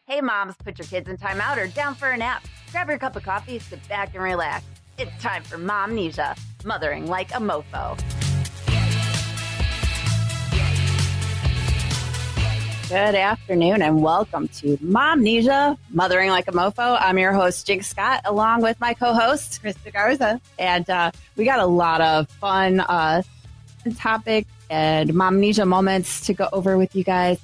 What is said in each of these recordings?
Hey moms, put your kids in timeout or down for a nap. Grab your cup of coffee, sit back and relax. It's time for Momnesia, mothering like a mofo. Good afternoon and welcome to Momnesia, mothering like a mofo. I'm your host, Jinx Scott, along with my co-host, Krista Garza. And we got a lot of fun topic and Momnesia moments to go over with you guys.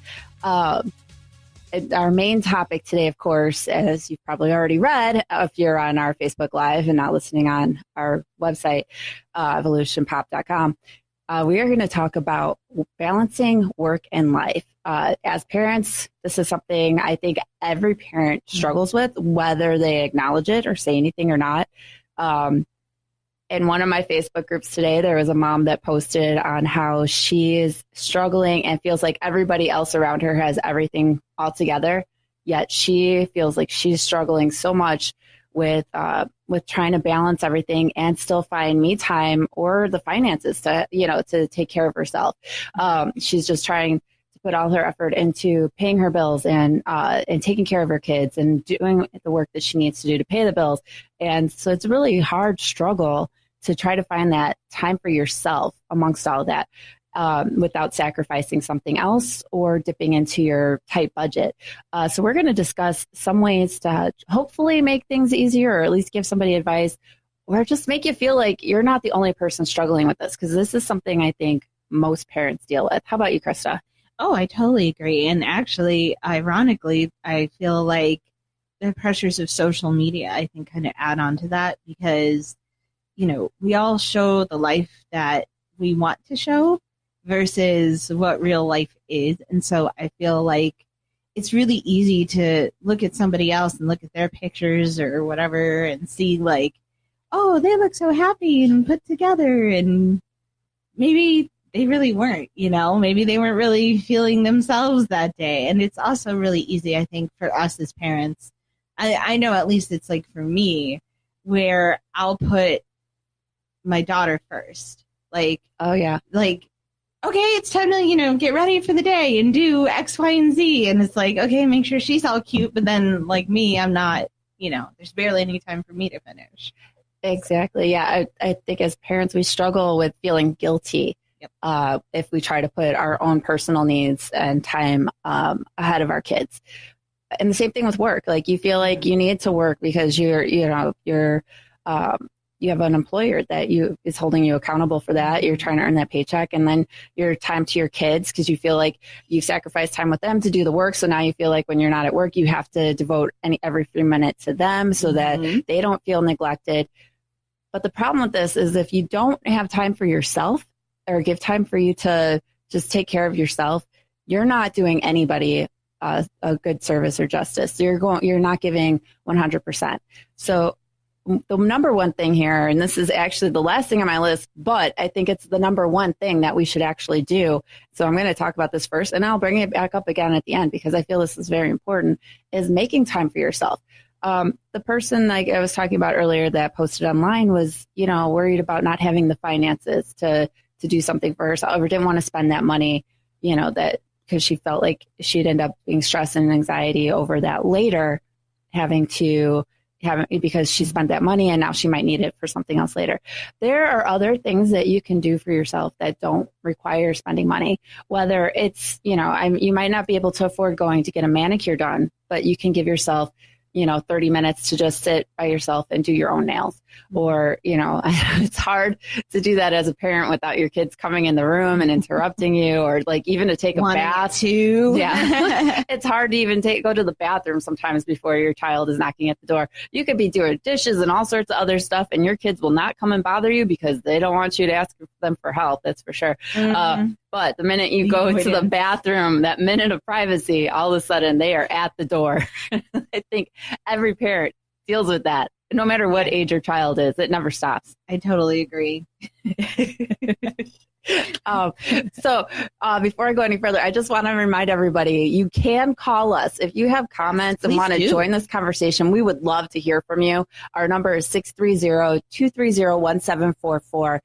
Our main topic today, of course, as you've probably already read, if you're on our Facebook Live and not listening on our website, evolutionpop.com, we are going to talk about balancing work and life. As parents, this is something I think every parent struggles with, whether they acknowledge it or say anything or not. In one of my Facebook groups today, there was a mom that posted on how she is struggling and feels like everybody else around her has everything all together, yet she feels like she's struggling so much with trying to balance everything and still find me time or the finances to take care of herself. She's just trying to put all her effort into paying her bills and taking care of her kids and doing the work that she needs to do to pay the bills. And so it's a really hard struggle to try to find that time for yourself amongst all of that without sacrificing something else or dipping into your tight budget. So we're going to discuss some ways to hopefully make things easier or at least give somebody advice or just make you feel like you're not the only person struggling with this, because this is something I think most parents deal with. How about you, Krista? Oh, I totally agree. And actually, ironically, I feel like the pressures of social media, I think, kind of add on to that because, we all show the life that we want to show versus what real life is. And so I feel like it's really easy to look at somebody else and look at their pictures or whatever and see like, oh, they look so happy and put together. And maybe they really weren't, maybe they weren't really feeling themselves that day. And it's also really easy, I think, for us as parents. I know at least it's like for me, where I'll put my daughter first. Like, oh, yeah. Like, okay, it's time to, get ready for the day and do X, Y, and Z. And it's like, okay, make sure she's all cute. But then, like me, I'm not, there's barely any time for me to finish. Exactly. Yeah. I think as parents, we struggle with feeling guilty. Yep. If we try to put our own personal needs and time ahead of our kids. And the same thing with work. Like you feel like you need to work because you have an employer that is holding you accountable for that. You're trying to earn that paycheck, and then your time to your kids because you feel like you sacrifice time with them to do the work. So now you feel like when you're not at work, you have to devote every 3 minutes to them so that they don't feel neglected. But the problem with this is if you don't have time for yourself or give time for you to just take care of yourself, you're not doing anybody a good service or justice. You're not giving 100%. So the number one thing here, and this is actually the last thing on my list, but I think it's the number one thing that we should actually do. So I'm going to talk about this first, and I'll bring it back up again at the end because I feel this is very important, is making time for yourself. The person like I was talking about earlier that posted online was, worried about not having the finances to do something for herself or didn't want to spend that money, that because she felt like she'd end up being stressed and anxiety over that later, because she spent that money and now she might need it for something else later. There are other things that you can do for yourself that don't require spending money, whether it's, you might not be able to afford going to get a manicure done, but you can give yourself 30 minutes to just sit by yourself and do your own nails. Or, it's hard to do that as a parent without your kids coming in the room and interrupting you, or like even to take a bath too. Yeah. It's hard to even go to the bathroom sometimes before your child is knocking at the door. You could be doing dishes and all sorts of other stuff, and your kids will not come and bother you because they don't want you to ask them for help. That's for sure. But the minute you go to the bathroom, that minute of privacy, all of a sudden they are at the door. I think every parent deals with that. No matter what age your child is, it never stops. I totally agree. Before I go any further, I just want to remind everybody, you can call us if you have comments and want to join this conversation. We would love to hear from you. Our number is 630-230-1744.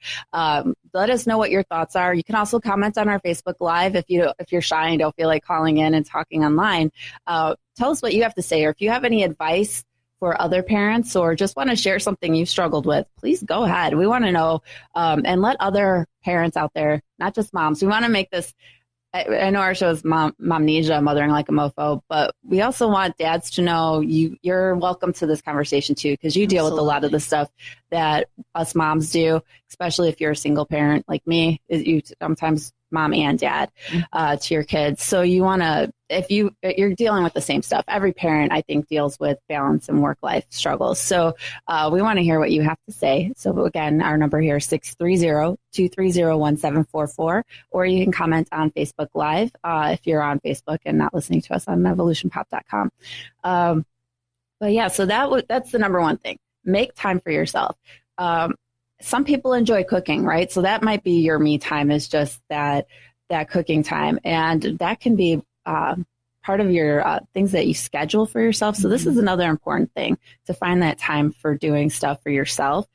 Let us know what your thoughts are. You can also comment on our Facebook Live if you're shy and don't feel like calling in and talking online. Tell us what you have to say, or if you have any advice for other parents, or just want to share something you've struggled with, please go ahead. We want to know, and let other parents out there, not just moms. We want to make this, I know our show is Momnesia, Mothering Like a Mofo, but we also want dads to know you're welcome to this conversation too, because you deal with a lot of the stuff that us moms do, especially if you're a single parent like me. You sometimes mom and dad to your kids. So you want to, if you're dealing with the same stuff, every parent, I think, deals with balance and work-life struggles. So we want to hear what you have to say. So again, our number here is 630-230-1744, or you can comment on Facebook Live if you're on Facebook and not listening to us on evolutionpop.com. But yeah, so that's the number one thing. Make time for yourself. Some people enjoy cooking, right? So that might be your me time, is just that cooking time. And that can be part of your things that you schedule for yourself. So this is another important thing, to find that time for doing stuff for yourself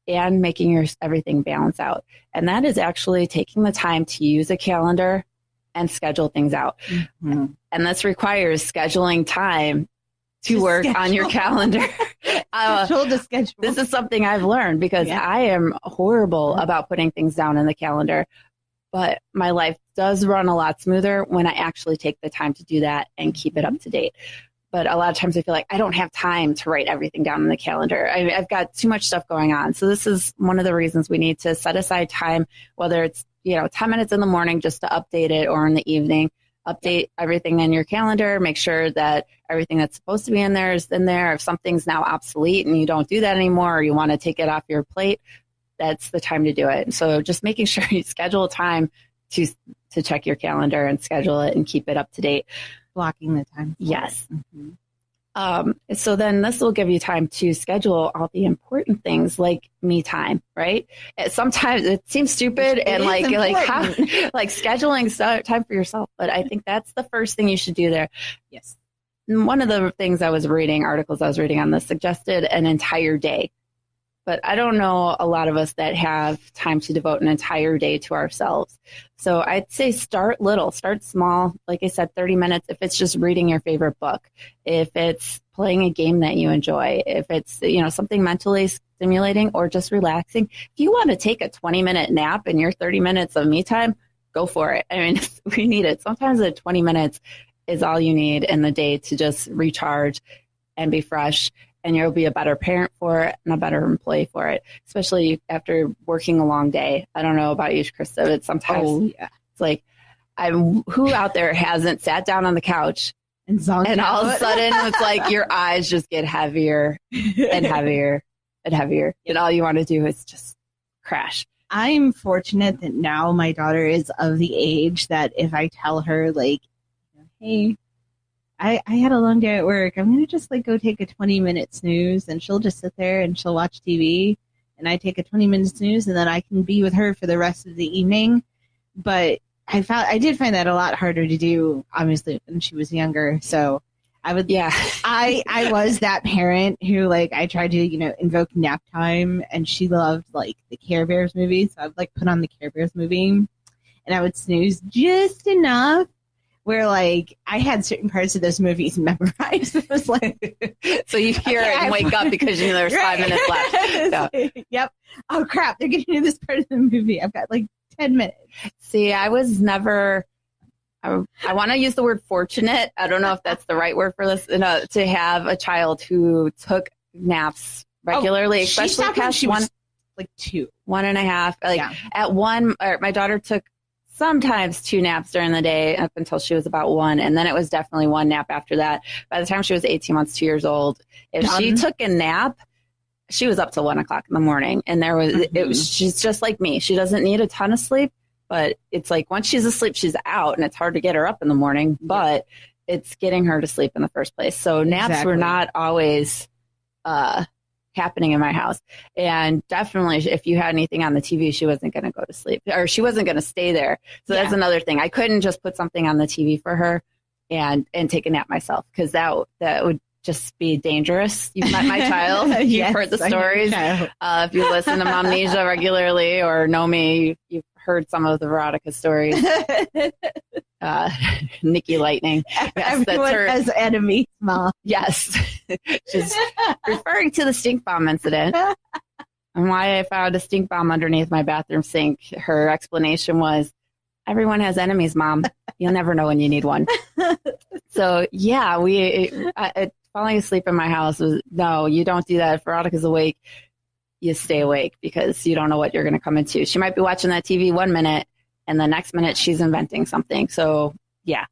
and making everything balance out. And that is actually taking the time to use a calendar and schedule things out. Mm-hmm. And this requires scheduling time to work on your calendar. This is something I've learned, because I am horrible about putting things down in the calendar, but my life does run a lot smoother when I actually take the time to do that and keep it up to date. But a lot of times I feel like I don't have time to write everything down in the calendar. I've got too much stuff going on. So this is one of the reasons we need to set aside time, whether it's 10 minutes in the morning just to update it, or in the evening. Update everything in your calendar. Make sure that everything that's supposed to be in there is in there. If something's now obsolete and you don't do that anymore, or you want to take it off your plate, that's the time to do it. So just making sure you schedule time to check your calendar and schedule it and keep it up to date. Blocking the time. Yes. Mm-hmm. So then this will give you time to schedule all the important things like me time, right? Sometimes it seems stupid and like scheduling time for yourself, but I think that's the first thing you should do there. Yes. One of the articles I was reading on this, suggested an entire day. But I don't know a lot of us that have time to devote an entire day to ourselves. So I'd say start little, start small. Like I said, 30 minutes. If it's just reading your favorite book, if it's playing a game that you enjoy, if it's, something mentally stimulating or just relaxing. If you want to take a 20-minute nap in your 30 minutes of me time, go for it. I mean, we need it. Sometimes the 20 minutes is all you need in the day to just recharge and be fresh. And you'll be a better parent for it and a better employee for it, especially after working a long day. I don't know about you, Krista, but sometimes it's like, who out there hasn't sat down on the couch and all of a sudden it's like your eyes just get heavier and heavier and heavier. And all you want to do is just crash. I'm fortunate that now my daughter is of the age that if I tell her, like, hey, I had a long day at work, I'm going to just go take a 20-minute snooze, and she'll just sit there and she'll watch TV, and I take a 20-minute snooze, and then I can be with her for the rest of the evening. But I did find that a lot harder to do, obviously, when she was younger. So I was that parent who, I tried to, invoke nap time, and she loved, the Care Bears movie. So I would, put on the Care Bears movie, and I would snooze just enough where I had certain parts of those movies memorized. It was so you hear it and wake up because you know there's 5 minutes left. So. Yep. Oh crap! They're getting to this part of the movie. I've got 10 minutes. See, I was never. I want to use the word fortunate. I don't know if that's the right word for this. To have a child who took naps regularly, especially past she was 2, 1.5. At one, my daughter took sometimes 2 naps during the day up until she was about 1. And then it was definitely 1 nap after that. By the time she was 18 months, 2 years old, if she took a nap, she was up till 1 o'clock in the morning. And she's just like me. She doesn't need a ton of sleep, but it's once she's asleep, she's out, and it's hard to get her up in the morning, but it's getting her to sleep in the first place. So naps were not always, happening in my house. And definitely if you had anything on the TV, she wasn't going to go to sleep, or she wasn't going to stay there. So that's another thing. I couldn't just put something on the TV for her and take a nap myself, because that would just be dangerous. You've met my child. You've Yes, heard the stories. If you listen to Momnesia regularly or know me, you've heard some of the Veronica stories. Nikki Lightning. Yes, Everyone has enemies, Mom. Yes. She's referring to the stink bomb incident and why I found a stink bomb underneath my bathroom sink. Her explanation was, everyone has enemies, Mom. You'll never know when you need one. So, yeah, falling asleep in my house was, no, you don't do that. If Veronica's awake, you stay awake, because you don't know what you're going to come into. She might be watching that TV 1 minute, and the next minute she's inventing something. So, yeah.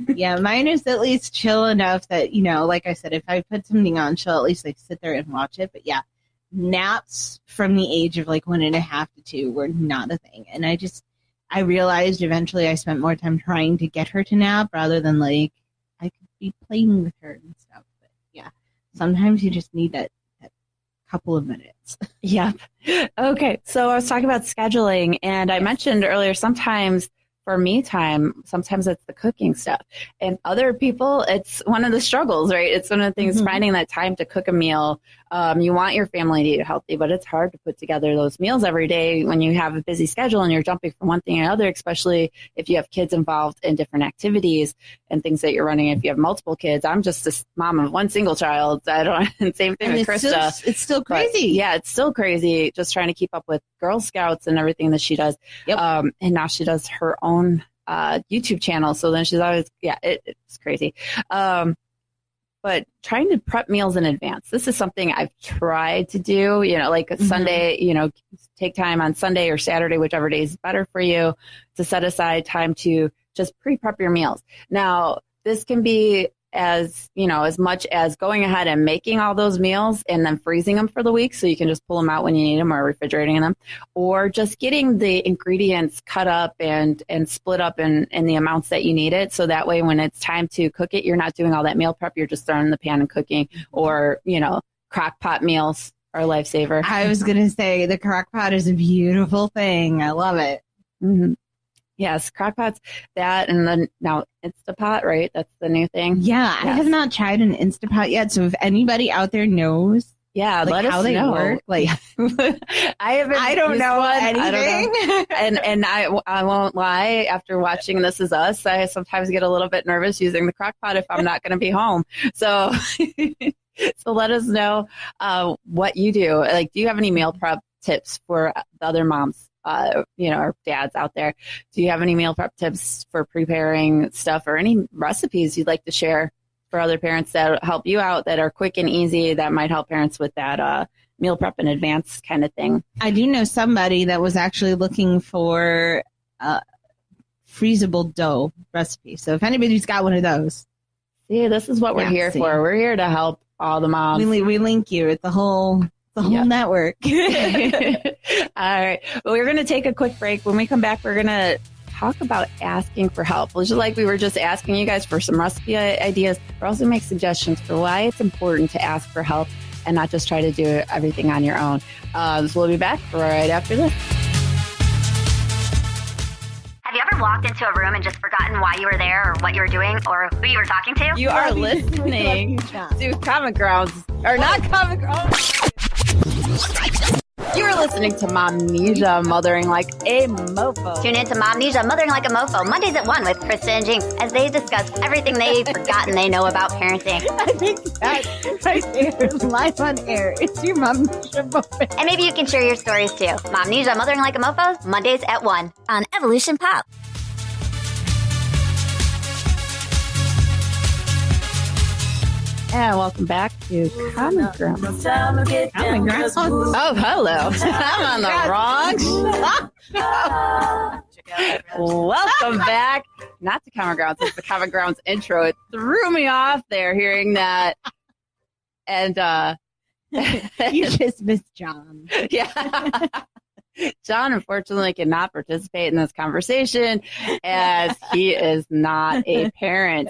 Yeah, mine is at least chill enough that, like I said, if I put something on, she'll at least sit there and watch it. But yeah, naps from the age of 1.5 to 2 were not a thing. And I realized eventually I spent more time trying to get her to nap rather than I could be playing with her and stuff. But yeah, sometimes you just need that couple of minutes. Yep. Okay. So I was talking about scheduling, and I mentioned earlier, sometimes for me time, sometimes it's the cooking stuff, and other people, it's one of the struggles, right? It's one of the things, finding that time to cook a meal. You want your family to eat healthy, but it's hard to put together those meals every day when you have a busy schedule and you're jumping from one thing to another, especially if you have kids involved in different activities and things that you're running. If you have multiple kids, I'm just a mom of one single child. I don't, and same thing with Krista. It's still crazy. But, it's still crazy just trying to keep up with Girl Scouts and everything that she does. Yep. And now she does her own YouTube channel. So then she's always, it's crazy. But trying to prep meals in advance. This is something I've tried to do, Sunday, take time on Sunday or Saturday, whichever day is better for you, to set aside time to just pre-prep your meals. Now, this can be as much as going ahead and making all those meals and then freezing them for the week so you can just pull them out when you need them, or refrigerating them, or just getting the ingredients cut up and split up in the amounts that you need it. So that way, when it's time to cook it, you're not doing all that meal prep. You're just throwing in the pan and cooking, or, crock pot meals are a lifesaver. I was going to say the crock pot is a beautiful thing. I love it. Mm-hmm. Yes, crock pots, that, and then now Instapot, right? That's the new thing. Yeah, yes. I have not tried an Instapot yet. So if anybody out there knows, let us how they know. Work, I don't know anything. And I won't lie. After watching This Is Us, I sometimes get a little bit nervous using the crock pot if I'm not going to be home. So, so let us know what you do. Do you have any meal prep tips for the other moms? Our dads out there. Do you have any meal prep tips for preparing stuff, or any recipes you'd like to share for other parents that help you out, that are quick and easy, that might help parents with that meal prep in advance kind of thing? I do know somebody that was actually looking for freezable dough recipe. So if anybody's got one of those. See, this is what we're here for. We're here to help all the moms. We link you at the whole network. All right. Well, we're going to take a quick break. When we come back, we're going to talk about asking for help. Just like we were just asking you guys for some recipe ideas, we're also make suggestions for why it's important to ask for help and not just try to do everything on your own. So we'll be back right after this. Have you ever walked into a room and just forgotten why you were there, or what you were doing, or who you were talking to? You are listening to Common Grounds, or not Common Grounds. You are listening to Momnesia, Mothering Like a Mofo. Tune in to Momnesia, Mothering Like a Mofo, Mondays at 1 with Krista and Jinx, as they discuss everything they've forgotten they know about parenting. I think that right there is live on air. It's your Momnesia moment. And maybe you can share your stories too. Momnesia, Mothering Like a Mofo, Mondays at 1 on Evolution Pop. And welcome back to Common Grounds. Common Grounds. Oh, hello. I'm on the wrong show. Welcome back. Not to Common Grounds. It's the Common Grounds intro. It threw me off there hearing that. And you just missed John. Yeah. John, unfortunately, cannot participate in this conversation as he is not a parent.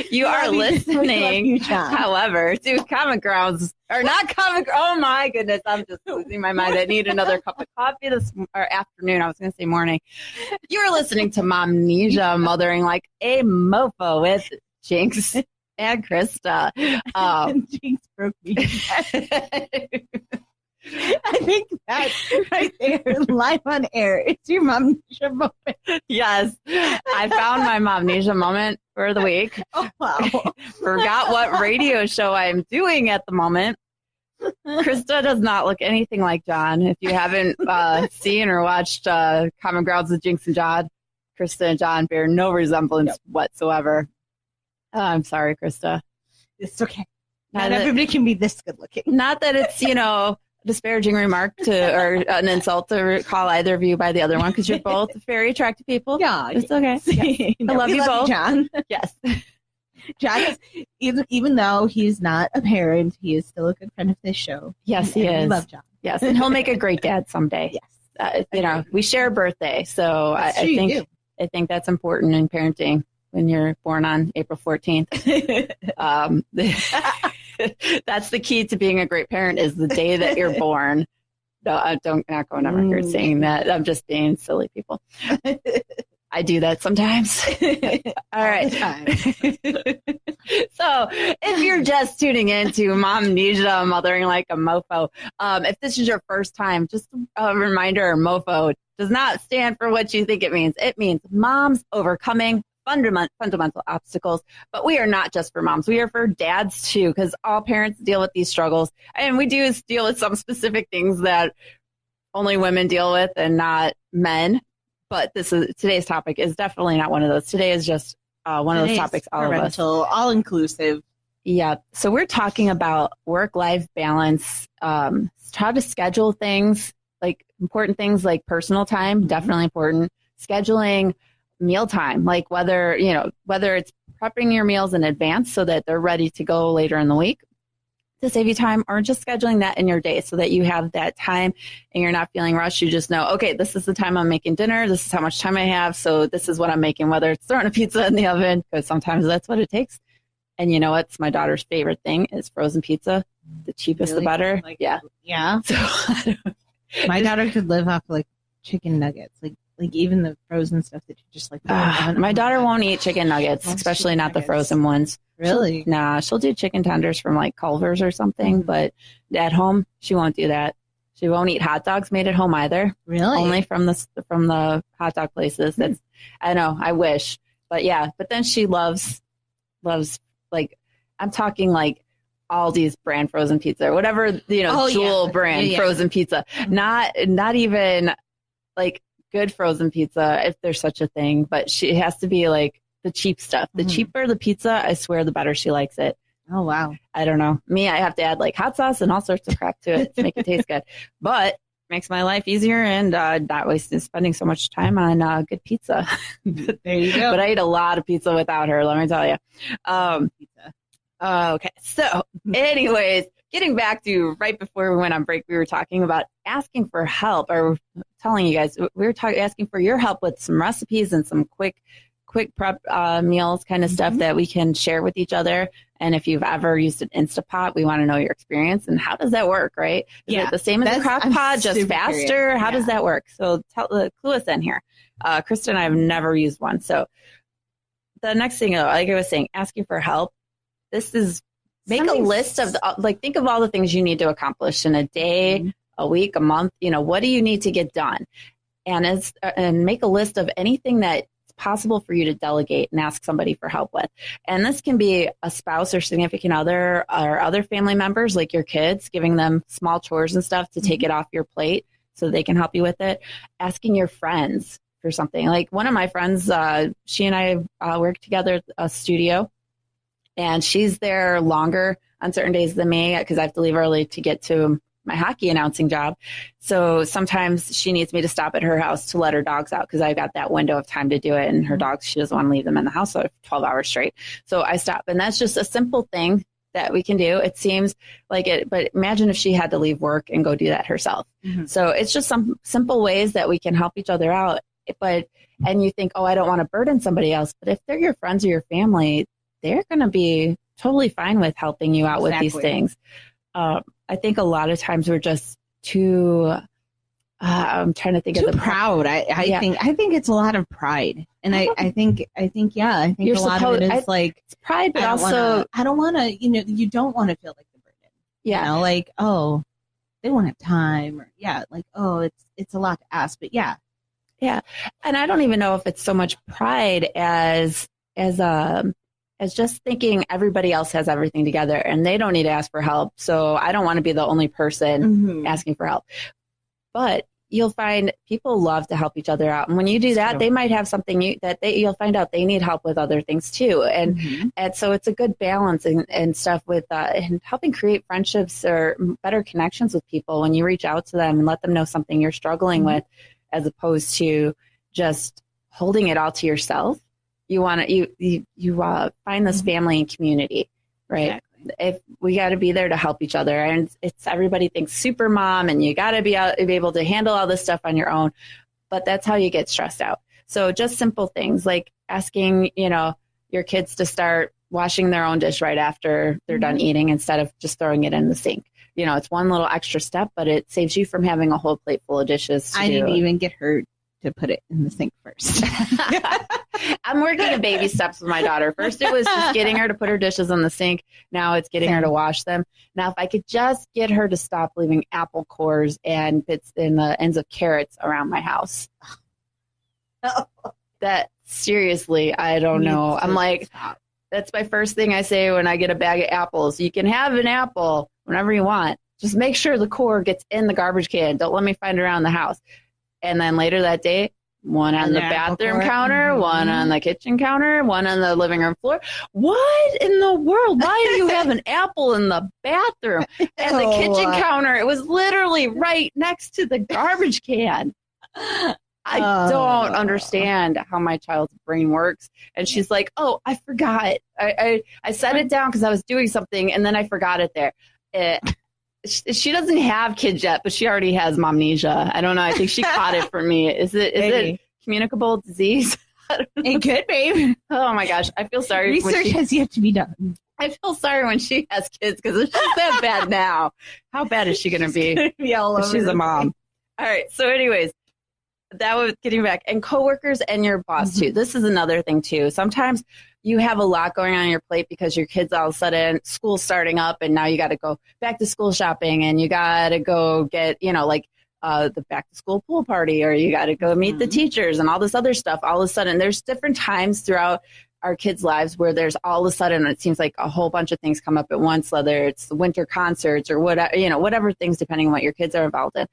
You are listening, you, John. however, to Common Grounds, or not Common. Oh my goodness, I'm just losing my mind. I need another cup of coffee this or afternoon. I was going to say morning. You are listening to Momnesia, mothering like a mofo with Jinx and Krista. Jinx broke me. I think that right there, live on air, it's your Momnesia moment. Yes, I found my Momnesia moment for the week. Oh, wow. Forgot what radio show I'm doing at the moment. Krista does not look anything like John. If you haven't seen or watched Common Grounds with Jinx and John, Krista and John bear no resemblance whatsoever. I'm sorry, Krista. It's okay. Not everybody can be this good looking. Not that it's, disparaging remark to or an insult to call either of you by the other one, because you're both very attractive people. Yeah, it's okay. Yes. I love you both, John. Yes, John is even though he's not a parent, he is still a good friend of this show. Yes, he is. We love John. Yes, and he'll make a great dad someday. Yes, we share a birthday, so I think that's important in parenting. When you're born on April 14th. That's the key to being a great parent, is the day that you're born. No, I don't not going on record saying that. I'm just being silly, people. I do that sometimes. All right. So if you're just tuning in to Momnesia, mothering like a mofo, if this is your first time, just a reminder, mofo does not stand for what you think it means. It means moms overcoming fundamental obstacles, but we are not just for moms. We are for dads too, because all parents deal with these struggles, and we do deal with some specific things that only women deal with and not men. But today's topic is definitely not one of those. Today is just one of those topics all of us. All inclusive. Yeah. So we're talking about work-life balance, how to schedule things, like important things like personal time, definitely important. Scheduling mealtime, like whether it's prepping your meals in advance so that they're ready to go later in the week to save you time, or just scheduling that in your day so that you have that time and you're not feeling rushed. You just know, okay, this is the time I'm making dinner. This is how much time I have. So this is what I'm making, whether it's throwing a pizza in the oven, because sometimes that's what it takes. And you know what's my daughter's favorite thing is frozen pizza. The cheapest, the better. Yeah. So my daughter could live off like chicken nuggets, like even the frozen stuff that you just like. My daughter won't eat chicken nuggets, especially not the frozen ones. Really? She'll do chicken tenders from like Culver's or something, but at home she won't do that. She won't eat hot dogs made at home either. Really? Only from the hot dog places. That's I know. I wish, but yeah. But then she loves like I'm talking like Aldi's brand frozen pizza or whatever Jewel brand frozen pizza. Not even like good frozen pizza, if there's such a thing, but she has to be like the cheap stuff. The cheaper the pizza, I swear, the better she likes it. Oh, wow. I don't know. Me, I have to add like hot sauce and all sorts of crap to it to make it taste good, but makes my life easier and not wasting spending so much time on good pizza. There you go. But I eat a lot of pizza without her, let me tell you. Pizza. Okay. So anyways, getting back to right before we went on break, we were talking about asking for help, or telling you guys, we were asking for your help with some recipes and some quick prep meals kind of stuff that we can share with each other. And if you've ever used an Instapot, we want to know your experience and how does that work, right? Is it the same as a crock pot, just faster? Curious. How does that work? So clue us in here. Krista and I have never used one. So the next thing, like I was saying, asking for help. This is make a list of think of all the things you need to accomplish in a day, a week, a month. What do you need to get done? And make a list of anything that's possible for you to delegate and ask somebody for help with. And this can be a spouse or significant other or other family members, like your kids, giving them small chores and stuff to take it off your plate so they can help you with it. Asking your friends for something. Like one of my friends, she and I work together at a studio, and she's there longer on certain days than me because I have to leave early to get to my hockey announcing job. So sometimes she needs me to stop at her house to let her dogs out because I've got that window of time to do it. And her dogs, she doesn't want to leave them in the house for 12 hours straight. So I stop. And that's just a simple thing that we can do. It seems like it, but imagine if she had to leave work and go do that herself. So it's just some simple ways that we can help each other out. and you think, oh, I don't want to burden somebody else. But if they're your friends or your family, they're going to be totally fine with helping you out with these things. I think a lot of times we're just too, I'm trying to think too of the proud. I think it's a lot of pride. And I think a lot of it is like it's pride, but also I don't want to, you don't want to feel like the burden. Yeah. Like, oh, they won't have time, or like, oh, it's a lot to ask, but yeah. Yeah. And I don't even know if it's so much pride as just thinking everybody else has everything together and they don't need to ask for help. So I don't want to be the only person asking for help. But you'll find people love to help each other out. And when you do that, they might have something you'll find out they need help with other things too. And so it's a good balance and stuff with and helping create friendships or better connections with people when you reach out to them and let them know something you're struggling with, as opposed to just holding it all to yourself. You want to, you find this family and community, right? Exactly. If we got to be there to help each other, and everybody thinks super mom and you got to be able to handle all this stuff on your own, but that's how you get stressed out. So just simple things like asking, your kids to start washing their own dish right after they're done eating instead of just throwing it in the sink. It's one little extra step, but it saves you from having a whole plate full of dishes. I didn't even get her to put it in the sink first. I'm working in baby steps with my daughter. First, it was just getting her to put her dishes in the sink. Now it's getting her to wash them. Now, if I could just get her to stop leaving apple cores and bits in the ends of carrots around my house. That seriously, I don't know. I'm like, that's my first thing I say when I get a bag of apples. You can have an apple whenever you want. Just make sure the core gets in the garbage can. Don't let me find it around the house. And then later that day, one on the bathroom counter, one on the kitchen counter, one on the living room floor. What in the world? Why do you have an apple in the bathroom? And the kitchen counter, it was literally right next to the garbage can. I don't understand how my child's brain works. And she's like, oh, I forgot. I set it down because I was doing something and then I forgot it there. She doesn't have kids yet, but she already has Momnesia. I don't know. I think she caught it from me. Is it communicable disease? It could be. Oh my gosh. I feel sorry. Research has yet to be done. I feel sorry when she has kids because if she's that bad now, how bad is she going to be? She's a mom. All right. So anyways, that was getting back, and coworkers and your boss too. This is another thing too. Sometimes you have a lot going on your plate because your kids all of a sudden school's starting up and now you got to go back to school shopping and you got to go get, the back to school pool party, or you got to go meet the teachers and all this other stuff. All of a sudden there's different times throughout our kids' lives where there's all of a sudden, it seems like a whole bunch of things come up at once, whether it's the winter concerts or whatever things, depending on what your kids are involved in.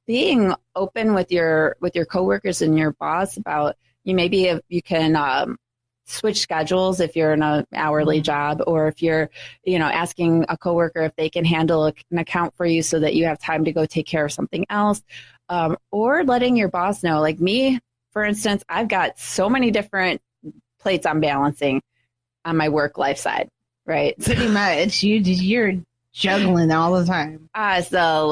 Being open with your coworkers and your boss about maybe if you can switch schedules if you're in an hourly job, or if you're asking a coworker if they can handle an account for you so that you have time to go take care of something else, or letting your boss know. Like me, for instance, I've got so many different plates I'm balancing on my work life side, right? Pretty much. You're juggling all the time. I sell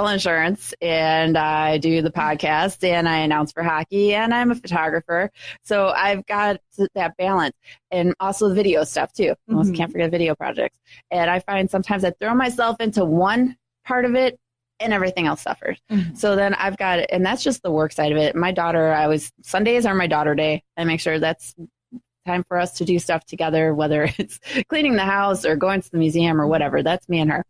insurance, and I do the podcast, and I announce for hockey, and I'm a photographer. So I've got that balance, and also the video stuff too. Almost can't forget video projects. And I find sometimes I throw myself into one part of it and everything else suffers. So then I've got it, and that's just the work side of it. My daughter, Sundays are my daughter day. I make sure that's time for us to do stuff together, whether it's cleaning the house or going to the museum or whatever. That's me and her.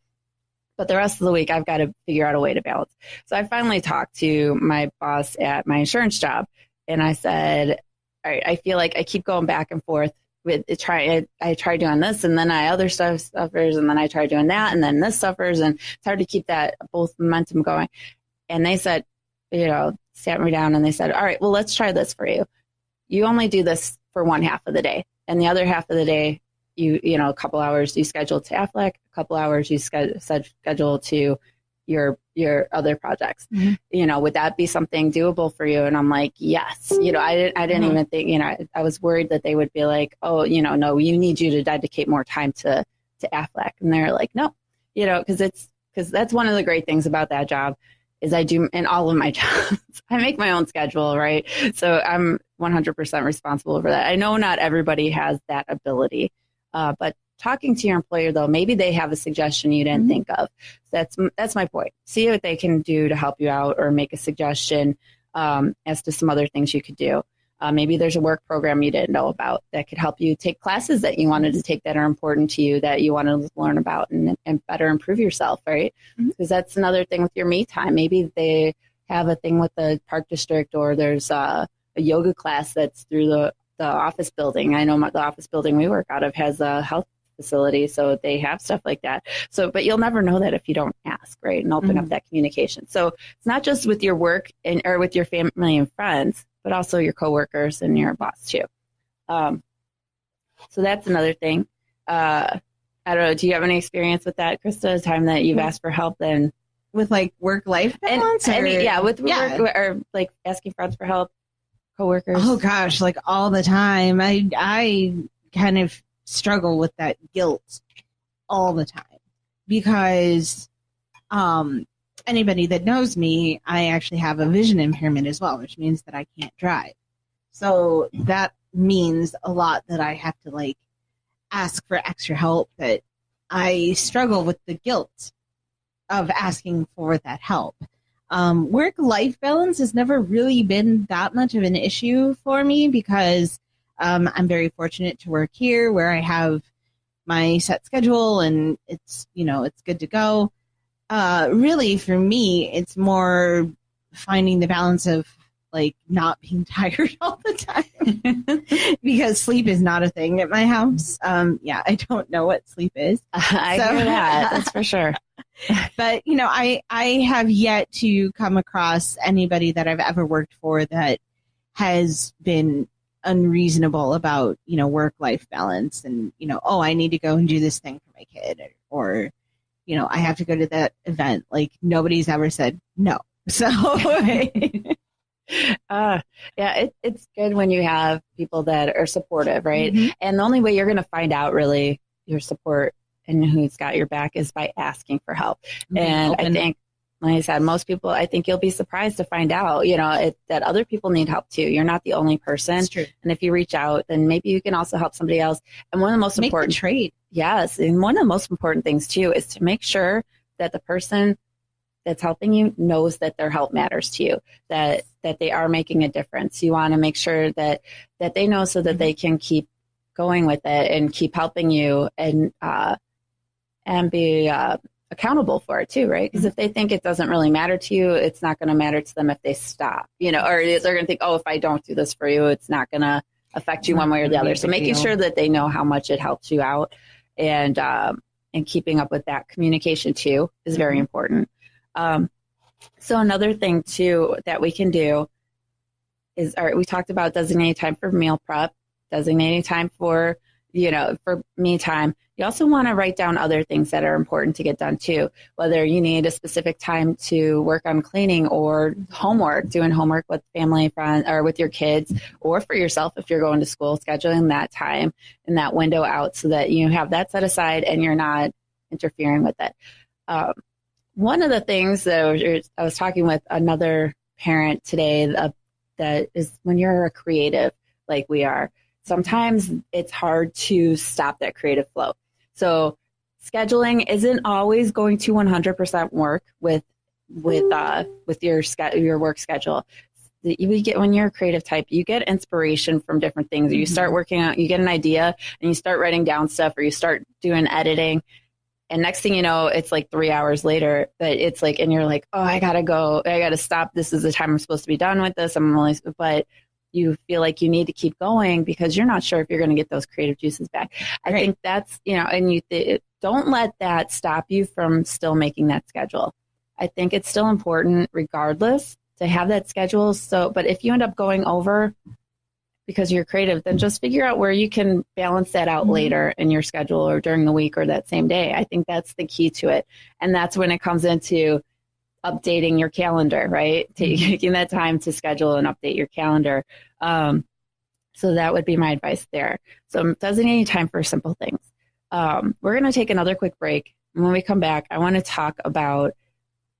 But the rest of the week, I've got to figure out a way to balance. So I finally talked to my boss at my insurance job, and I said, all right, I feel like I keep going back and forth with it. I try doing this, and then other stuff suffers, and then I try doing that, and then this suffers, and it's hard to keep that both momentum going. And they said, sat me down, and they said, all right, well, let's try this for you. You only do this for one half of the day, and the other half of the day, a couple hours you schedule to Affleck, a couple hours you schedule to your other projects. Would that be something doable for you? And I'm like, yes. I didn't even think, I was worried that they would be like, oh, no, you need you to dedicate more time to Affleck. And they're like, no, because that's one of the great things about that job is I do in all of my jobs, I make my own schedule, right? So I'm 100% responsible for that. I know not everybody has that ability, but talking to your employer, though, maybe they have a suggestion you didn't think of. That's my point. See what they can do to help you out or make a suggestion as to some other things you could do. Maybe there's a work program you didn't know about that could help you take classes that you wanted to take that are important to you, that you want to learn about and better improve yourself, right? Because that's another thing with your me time. Maybe they have a thing with the park district, or there's a yoga class that's through the office building. I know the office building we work out of has a health facility, so they have stuff like that. So, but you'll never know that if you don't ask, right? And open up that communication. So it's not just with your work or with your family and friends, but also your coworkers and your boss too. So that's another thing. I don't know. Do you have any experience with that, Krista? A time that you've asked for help and with like work-life balance? Work or like asking friends for help, coworkers. Oh gosh, like all the time. I kind of struggle with that guilt all the time because anybody that knows me, I actually have a vision impairment as well, which means that I can't drive. So that means a lot that I have to like ask for extra help, that I struggle with the guilt of asking for that help. Work-life balance has never really been that much of an issue for me because I'm very fortunate to work here where I have my set schedule and it's good to go. Really, for me, it's more finding the balance of like not being tired all the time because sleep is not a thing at my house. I don't know what sleep is. I hear that. That's for sure. But, I have yet to come across anybody that I've ever worked for that has been unreasonable about, work-life balance and, I need to go and do this thing for my kid or I have to go to that event. Like nobody's ever said no. So it's good when you have people that are supportive, right? And the only way you're going to find out really your support and who's got your back is by asking for help. And I think, like I said, most people, I think you'll be surprised to find out, that other people need help too. You're not the only person. That's true. And if you reach out, then maybe you can also help somebody else. And one of the most important trade. Yes. And one of the most important things too is to make sure that the person that's helping you knows that their help matters to you, that they are making a difference. You want to make sure that they know so that they can keep going with it and keep helping you and be accountable for it too, right? Because if they think it doesn't really matter to you, it's not going to matter to them if they stop, or they're going to think, oh, if I don't do this for you, it's not going to affect you one way or the other. So making sure that they know how much it helps you out and keeping up with that communication too is very important. So another thing too that we can do is, we talked about designating time for meal prep, designating time for me time. You also want to write down other things that are important to get done too, whether you need a specific time to work on cleaning or homework, doing homework with family, friends, or with your kids, or for yourself if you're going to school, scheduling that time and that window out so that you have that set aside and you're not interfering with it. One of the things that I was talking with another parent today that is when you're a creative like we are, sometimes it's hard to stop that creative flow. So scheduling isn't always going to 100% work with your work schedule. When you're a creative type, you get inspiration from different things. You start working on, you get an idea and you start writing down stuff or you start doing editing. And next thing you know, it's like 3 hours later, but it's like, and you're like, oh, I gotta go. I gotta stop. This is the time I'm supposed to be done with this. But you feel like you need to keep going because you're not sure if you're going to get those creative juices back. I think that's, and don't let that stop you from still making that schedule. I think it's still important regardless to have that schedule. But if you end up going over because you're creative, then just figure out where you can balance that out later in your schedule or during the week or that same day. I think that's the key to it. And that's when it comes into updating your calendar, right? Taking that time to schedule and update your calendar. So that would be my advice there. So designating time for simple things. We're going to take another quick break. And when we come back, I want to talk about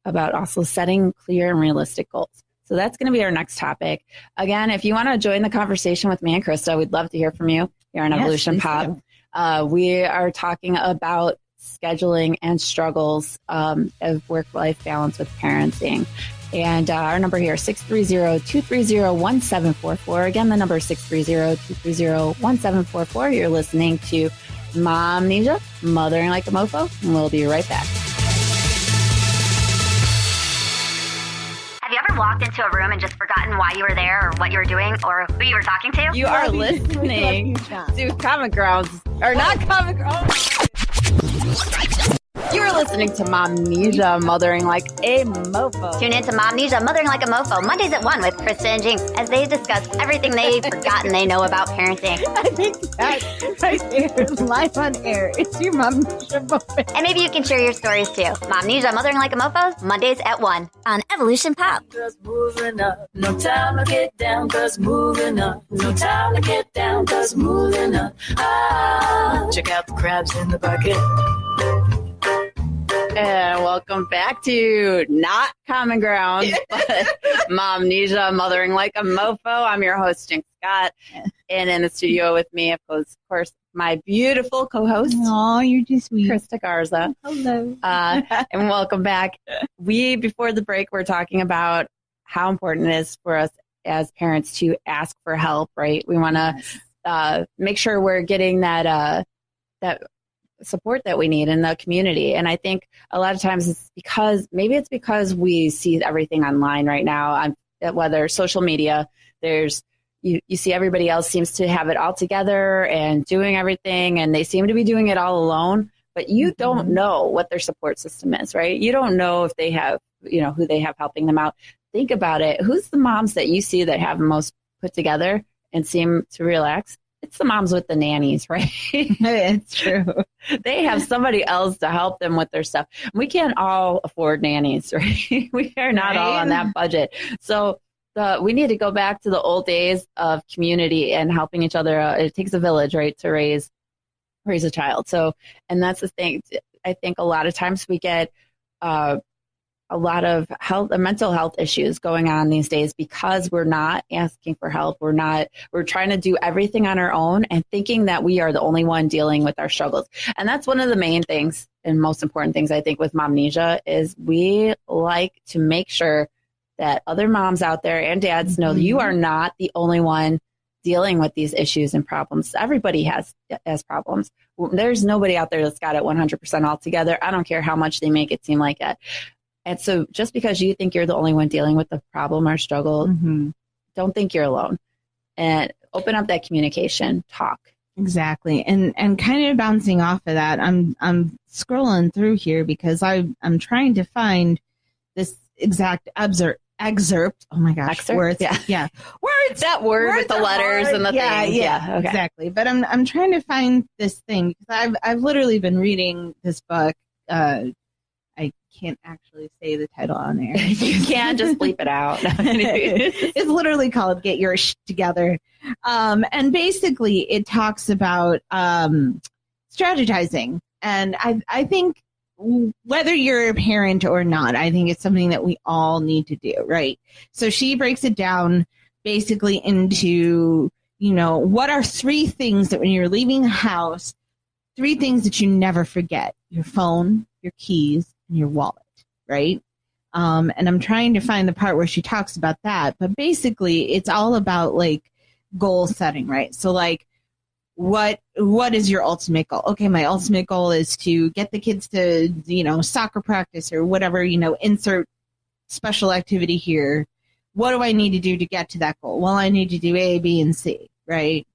about also setting clear and realistic goals. So that's going to be our next topic. Again, if you want to join the conversation with me and Krista, we'd love to hear from you here on Evolution Pop. We are talking about scheduling and struggles of work-life balance with parenting. And our number here, 630-230-1744. Again, the number is 630-230-1744. You're listening to Momnesia, Mothering Like a Mofo, and we'll be right back. Have you ever walked into a room and just forgotten why you were there or what you were doing or who you were talking to? You are listening to Common Grounds, or not Common Grounds. You're listening to Momnesia, Mothering Like a Mofo. Tune in to Momnesia, Mothering Like a Mofo, Mondays at 1 with Krista and Jinx as they discuss everything they've forgotten they know about parenting. I think that right there, live on air, it's your Momnesia moment. And maybe you can share your stories too. Momnesia, Mothering Like a Mofo, Mondays at 1 on Evolution Pop. Cause moving up, no time to get down, cause moving up. No time to get down, cause moving up. Ah, check out the crabs in the bucket. And welcome back to not Common Ground, but Momnesia, Mothering Like a Mofo. I'm your host, Jinx Scott. And in the studio with me, of course, my beautiful co-host. Oh, you're just sweet. Krista Garza. Hello. And welcome back. Before the break, we're talking about how important it is for us as parents to ask for help, right? We want to make sure we're getting that support that we need in the community. And I think a lot of times it's because we see everything online right now, whether social media, you see everybody else seems to have it all together and doing everything, and they seem to be doing it all alone, but you don't know what their support system is, right? You don't know if they have, who they have helping them out. Think about it. Who's the moms that you see that have the most put together and seem to relax? It's the moms with the nannies, right? It's true. They have somebody else to help them with their stuff. We can't all afford nannies, right? We are not all on that budget. So we need to go back to the old days of community and helping each other. It takes a village, right, to raise a child. So, and that's the thing. I think a lot of times we get a lot of mental health issues going on these days because we're not asking for help. We're trying to do everything on our own and thinking that we are the only one dealing with our struggles. And that's one of the main things and most important things I think with Momnesia is we like to make sure that other moms out there and dads know that you are not the only one dealing with these issues and problems. Everybody has problems. There's nobody out there that's got it 100% all together. I don't care how much they make it seem like it. And so just because you think you're the only one dealing with the problem or struggle, don't think you're alone. And open up that communication, talk. Exactly. And kind of bouncing off of that, I'm scrolling through here because I'm trying to find this exact excerpt. Oh my gosh. Excerpt? Words. Yeah. Words. That word with the letters and the things. Yeah, okay. Exactly. But I'm trying to find this thing because I've literally been reading this book. I can't actually say the title on there. You can just bleep it out. It's literally called Get Your Shit Together. And basically it talks about strategizing. And I think whether you're a parent or not, I think it's something that we all need to do, right? So she breaks it down basically into, what are 3 things that when you're leaving the house, 3 things that you never forget: your phone, your keys, and your wallet, right? And I'm trying to find the part where she talks about that, but basically it's all about like goal setting, right? So like, what is your ultimate goal? Okay, my ultimate goal is to get the kids to, soccer practice or whatever, insert special activity here. What do I need to do to get to that goal? Well, I need to do A, B, and C, right?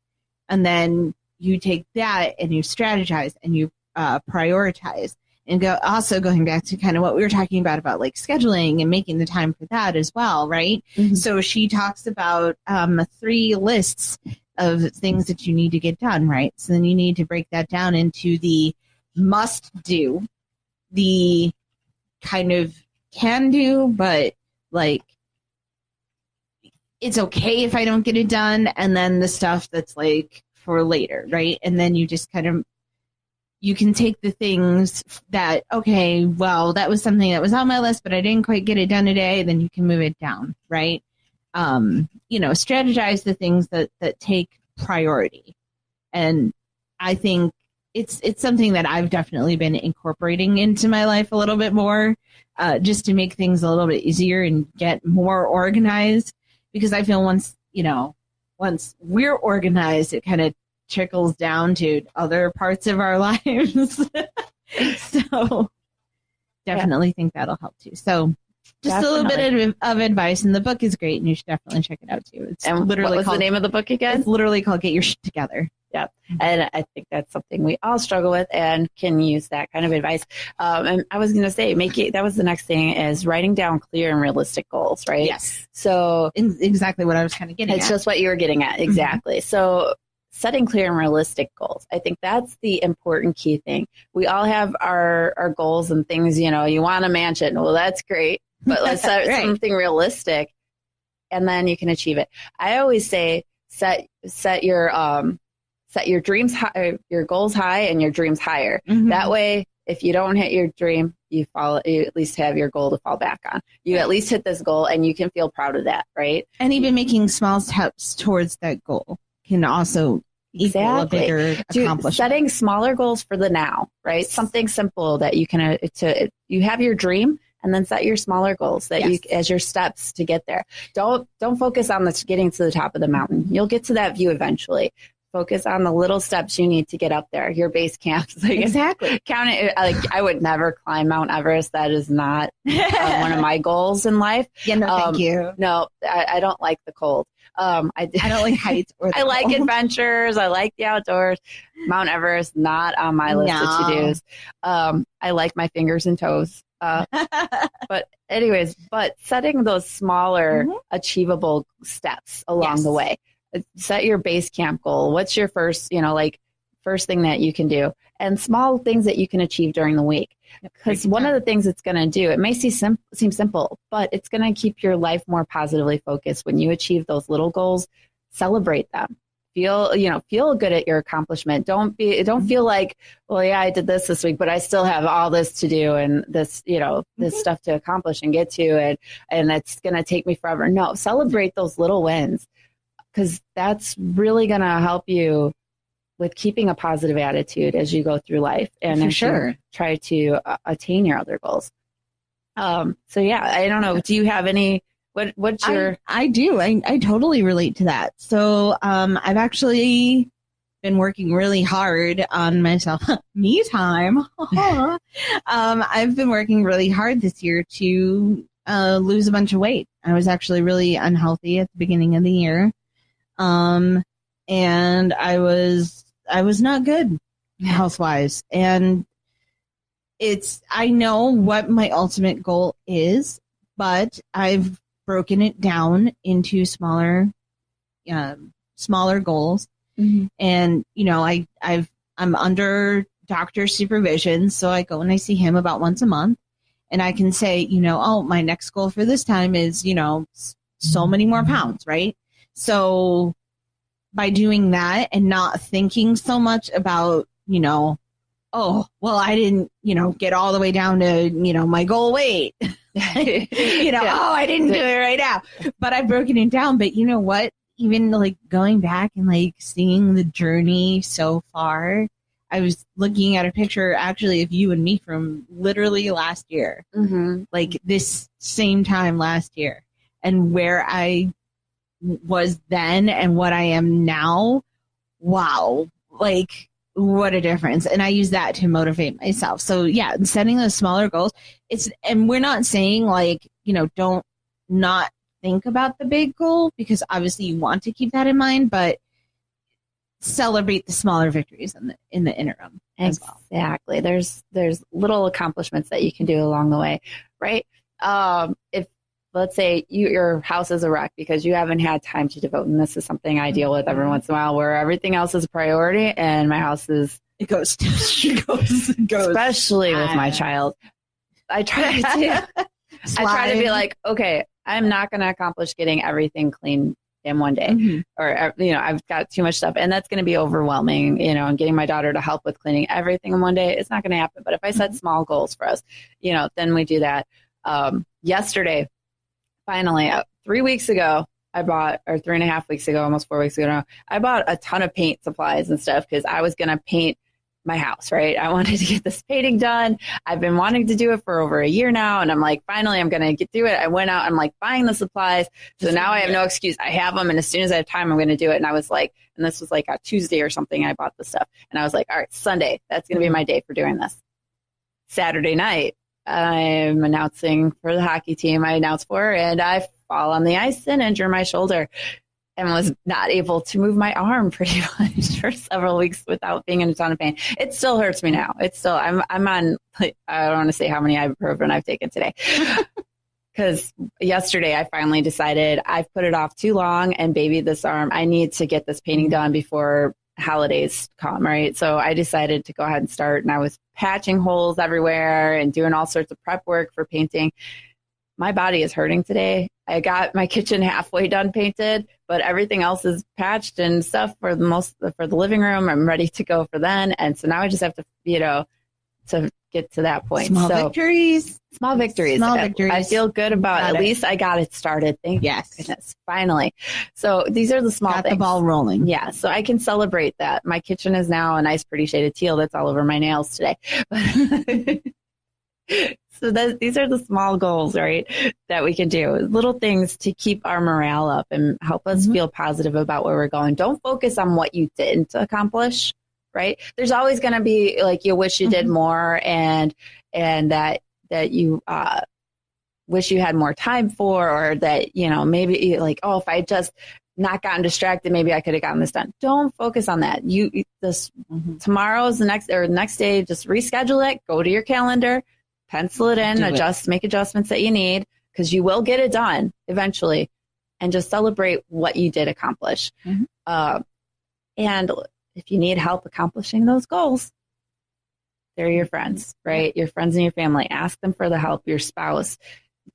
And then you take that and you strategize and you prioritize. And going back to kind of what we were talking about like scheduling and making the time for that as well, right? So she talks about 3 lists of things that you need to get done, right? So then you need to break that down into the must do, the kind of can do, but like it's okay if I don't get it done, and then the stuff that's like for later, right? And then you just kind of you can take the things that, okay, well, that was something that was on my list, but I didn't quite get it done today. Then you can move it down, right? Strategize the things that take priority. And I think it's something that I've definitely been incorporating into my life a little bit more, just to make things a little bit easier and get more organized. Because I feel once we're organized, it kind of trickles down to other parts of our lives. So definitely think that'll help too. So just a little bit of advice, and the book is great, and you should definitely check it out too. It's literally what was the name of the book again? It's literally called Get Your Shit Together. Yeah. And I think that's something we all struggle with and can use that kind of advice. And I was going to say, that was the next thing, is writing down clear and realistic goals, right? Yes. So exactly what I was kind of getting at. It's just what you were getting at. Exactly. Mm-hmm. So setting clear and realistic goals. I think that's the important key thing. We all have our goals and things, you want a mansion. Well, that's great, but let's set right. something realistic, and then you can achieve it. I always say, set your dreams high, your goals high, and your dreams higher. Mm-hmm. That way, if you don't hit your dream, you at least have your goal to fall back on. You at least hit this goal, and you can feel proud of that, right? And even making small steps towards that goal can also equal a bigger accomplishment. Setting smaller goals for the now, right? Something simple that you can you have your dream, and then set your smaller goals that you as your steps to get there. Don't focus on getting to the top of the mountain. You'll get to that view eventually. Focus on the little steps you need to get up there. Your base camp. Exactly. Count it. I would never climb Mount Everest. That is not one of my goals in life. Yeah, no, thank you. No, I don't like the cold. I don't like heights or the I like cold. Adventures. I like the outdoors. Mount Everest, not on my list of to-dos. I like my fingers and toes. But setting those smaller achievable steps along the way. Set your base camp goal. What's your first thing that you can do, and small things that you can achieve during the week. Because one of the things it's going to do, it may seem simple, but it's going to keep your life more positively focused. When you achieve those little goals, celebrate them. Feel good at your accomplishment. Don't feel like, well, yeah, I did this week, but I still have all this to do and this, this stuff to accomplish and get to, and it's going to take me forever. No, celebrate those little wins, because that's really going to help you with keeping a positive attitude as you go through life and you try to attain your other goals. I don't know. Do you have any? What's your? I do. I totally relate to that. So I've actually been working really hard on myself. Me time. I've been working really hard this year to lose a bunch of weight. I was actually really unhealthy at the beginning of the year. And I was not good health-wise. And I know what my ultimate goal is, but I've broken it down into smaller goals. Mm-hmm. And, I'm under doctor supervision. So I go and I see him about once a month, and I can say, my next goal for this time is, so many more pounds, right? So by doing that and not thinking so much about, oh, well, I didn't, get all the way down to, my goal weight, oh, I didn't do it right now, but I've broken it down. But you know what, even like going back and like seeing the journey so far, I was looking at a picture actually of you and me from literally last year, like this same time last year, and where I was then and what I am now. Wow. Like, what a difference. And I use that to motivate myself. So yeah, setting those smaller goals, and we're not saying like, don't not think about the big goal, because obviously you want to keep that in mind, but celebrate the smaller victories in the interim as well. Exactly. There's little accomplishments that you can do along the way, right? If let's say your house is a wreck because you haven't had time to devote, and this is something I deal with every once in a while, where everything else is a priority and my house is it goes especially with my child. I try to be like, okay, I'm not going to accomplish getting everything clean in one day, or, I've got too much stuff, and that's going to be overwhelming, and getting my daughter to help with cleaning everything in one day, it's not going to happen. But if I set small goals for us, then we do that. Yesterday, finally, 3 weeks ago, I bought, or 3.5 weeks ago, almost 4 weeks ago now, I bought a ton of paint supplies and stuff because I was going to paint my house, right? I wanted to get this painting done. I've been wanting to do it for over a year now. And I'm like, finally, I'm going to do it. I went out, I'm like buying the supplies. So now I have no excuse. I have them. And as soon as I have time, I'm going to do it. And I was like, and this was like a Tuesday or something, I bought the stuff. And I was like, all right, Sunday, that's going to be my day for doing this. Saturday night, I'm announcing for the hockey team I announced for, and I fall on the ice and injure my shoulder. And was not able to move my arm pretty much for several weeks without being in a ton of pain. It still hurts me now. It's still, I'm on, I don't want to say how many ibuprofen I've taken today. Because yesterday I finally decided I've put it off too long and babied this arm. I need to get this painting done before holidays come, right? So I decided to go ahead and start, and I was patching holes everywhere and doing all sorts of prep work for painting. My body is hurting today. I got my kitchen halfway done painted, but everything else is patched and stuff for the living room. I'm ready to go for then. And so now I just have to, to get to that point. Small victories. Small victories. I feel good about it. At least I got it started. Thank goodness. Finally. So these are the small things. Got the ball rolling. Yeah. So I can celebrate that. My kitchen is now a nice, pretty shade of teal that's all over my nails today. So these are the small goals, right, that we can do. Little things to keep our morale up and help us feel positive about where we're going. Don't focus on what you didn't accomplish, right? There's always going to be like you wish you did more and that you wish you had more time for, or that, maybe like, oh, if I just not gotten distracted, maybe I could have gotten this done. Don't focus on that. Tomorrow's the next day, just reschedule it, go to your calendar, pencil it in, make adjustments that you need, because you will get it done eventually, and just celebrate what you did accomplish. And if you need help accomplishing those goals, they're your friends, right? Your friends and your family. Ask them for the help. Your spouse.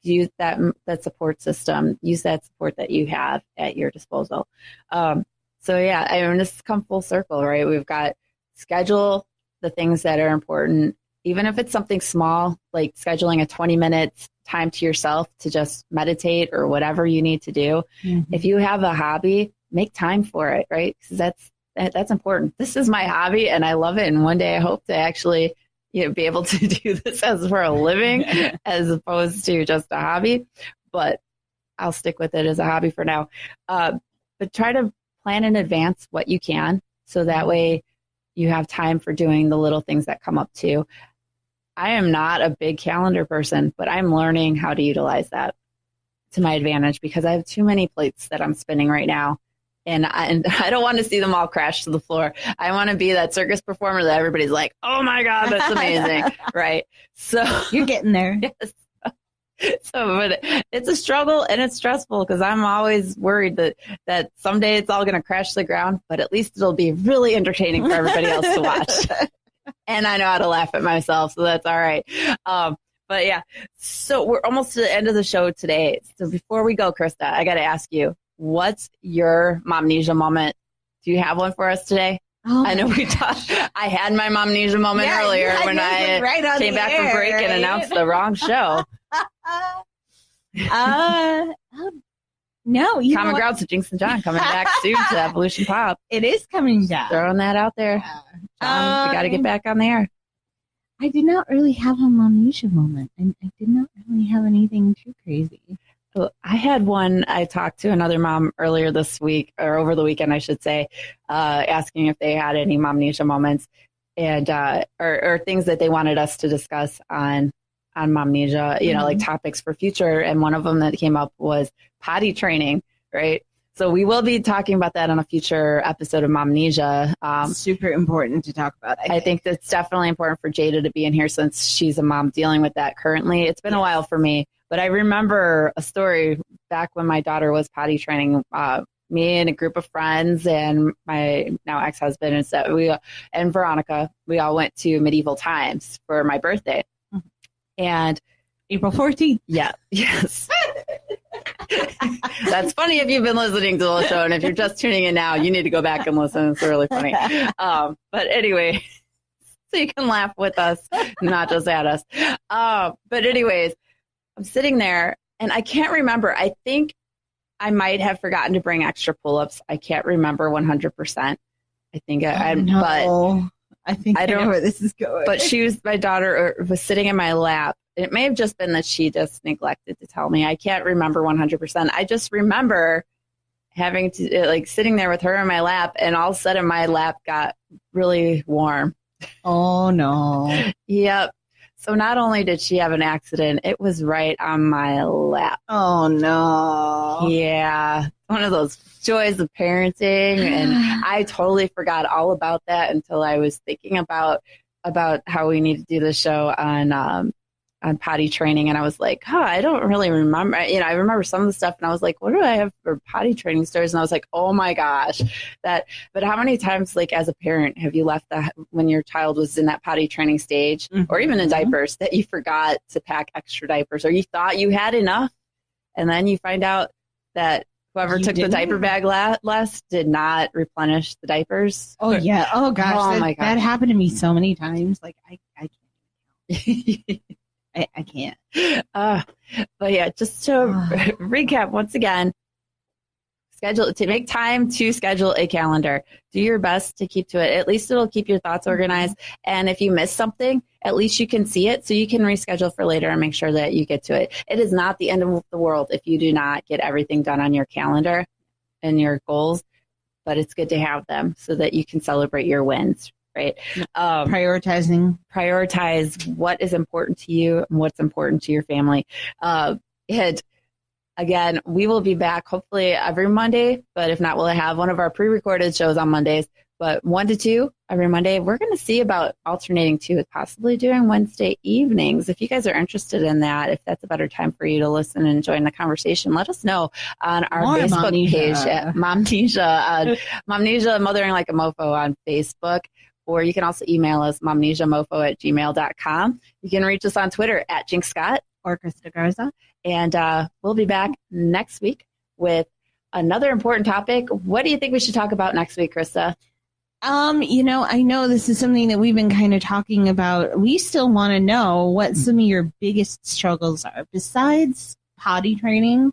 Use that support system. Use that support that you have at your disposal. This has come full circle, right? We've got schedule the things that are important. Even if it's something small, like scheduling a 20 minutes time to yourself to just meditate or whatever you need to do. If you have a hobby, make time for it, right? Because that's important. This is my hobby and I love it. And one day I hope to actually be able to do this as for a living as opposed to just a hobby. But I'll stick with it as a hobby for now. But try to plan in advance what you can, so that way you have time for doing the little things that come up too. I am not a big calendar person, but I'm learning how to utilize that to my advantage, because I have too many plates that I'm spinning right now. And I don't want to see them all crash to the floor. I want to be that circus performer that everybody's like, oh my God, that's amazing. Right. So you're getting there. Yes. But it's a struggle and it's stressful, because I'm always worried that someday it's all going to crash to the ground, but at least it'll be really entertaining for everybody else to watch. And I know how to laugh at myself, so that's all right. But yeah, so we're almost to the end of the show today. So before we go, Krista, I got to ask you, what's your Momnesia moment? Do you have one for us today? I know we talked. I had my Momnesia moment earlier when I came back from break and announced the wrong show. No, Common Grounds with Jinx and John coming back soon to Evolution Pop. It is coming down. Throwing that out there. John, we got to get back on the air. I did not really have a Momnesia moment, and I did not really have anything too crazy. Well, I had one. I talked to another mom earlier this week, or over the weekend, I should say, asking if they had any Momnesia moments, and or things that they wanted us to discuss on Momnesia, like topics for future. And one of them that came up was potty training, right? So we will be talking about that on a future episode of Momnesia. Super important to talk about. I think that's definitely important for Jada to be in here, since she's a mom dealing with that currently. It's been a while for me, but I remember a story back when my daughter was potty training. Me and a group of friends and my now ex-husband and Veronica, we all went to medieval times for my birthday. And April 14th. Yeah. Yes. That's funny if you've been listening to the show, and if you're just tuning in now, you need to go back and listen. It's really funny. But anyway, so you can laugh with us, not just at us. But anyways, I'm sitting there, and I can't remember. I think I might have forgotten to bring extra pull-ups. I can't remember 100%. I think but I think I know where this is going. But my daughter was sitting in my lap. It may have just been that she just neglected to tell me. I can't remember 100%. I just remember having to sitting there with her in my lap, and all of a sudden my lap got really warm. Oh no. Yep. So not only did she have an accident, it was right on my lap. Oh no. Yeah. One of those joys of parenting. And I totally forgot all about that until I was thinking about how we need to do the show on potty training. And I was like, I don't really remember. I remember some of the stuff, and I was like, what do I have for potty training stories? And I was like, oh my gosh, but how many times, as a parent, have you left when your child was in that potty training stage, or even in diapers, that you forgot to pack extra diapers, or you thought you had enough, and then you find out that whoever took the diaper bag last did not replenish the diapers. Oh yeah. Oh gosh. My gosh. That happened to me so many times. I can't. I can't. But yeah, just to recap once again, make time to schedule a calendar. Do your best to keep to it. At least it'll keep your thoughts organized. And if you miss something, at least you can see it, so you can reschedule for later and make sure that you get to it. It is not the end of the world if you do not get everything done on your calendar and your goals, but it's good to have them so that you can celebrate your wins. Right. Prioritize what is important to you and what's important to your family. And again, we will be back hopefully every Monday, but if not, we'll have one of our pre-recorded shows on Mondays, but 1 to 2 every Monday. We're going to see about alternating to with possibly doing Wednesday evenings. If you guys are interested in that, if that's a better time for you to listen and join the conversation, let us know on our Facebook page at Momnesia, Momnesia Mothering Like a Mofo on Facebook. Or you can also email us, momnesiamofo@gmail.com. You can reach us on Twitter at Jinx Scott or Krista Garza. And we'll be back next week with another important topic. What do you think we should talk about next week, Krista? I know this is something that we've been kind of talking about. We still want to know what some of your biggest struggles are. Besides potty training,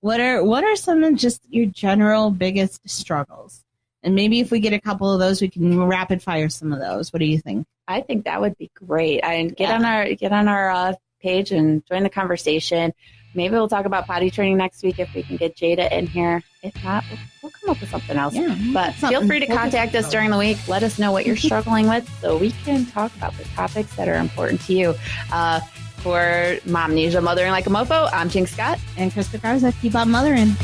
what are some of just your general biggest struggles? And maybe if we get a couple of those, we can rapid fire some of those. What do you think? I think that would be great. And get on our page and join the conversation. Maybe we'll talk about potty training next week if we can get Jada in here. If not, we'll come up with something else. Yeah, but feel free to contact us during the week. Let us know what you're struggling with so we can talk about the topics that are important to you. For Momnesia Mothering Like a Mofo, I'm Jinx Scott. And Krista Garza. Keep on mothering.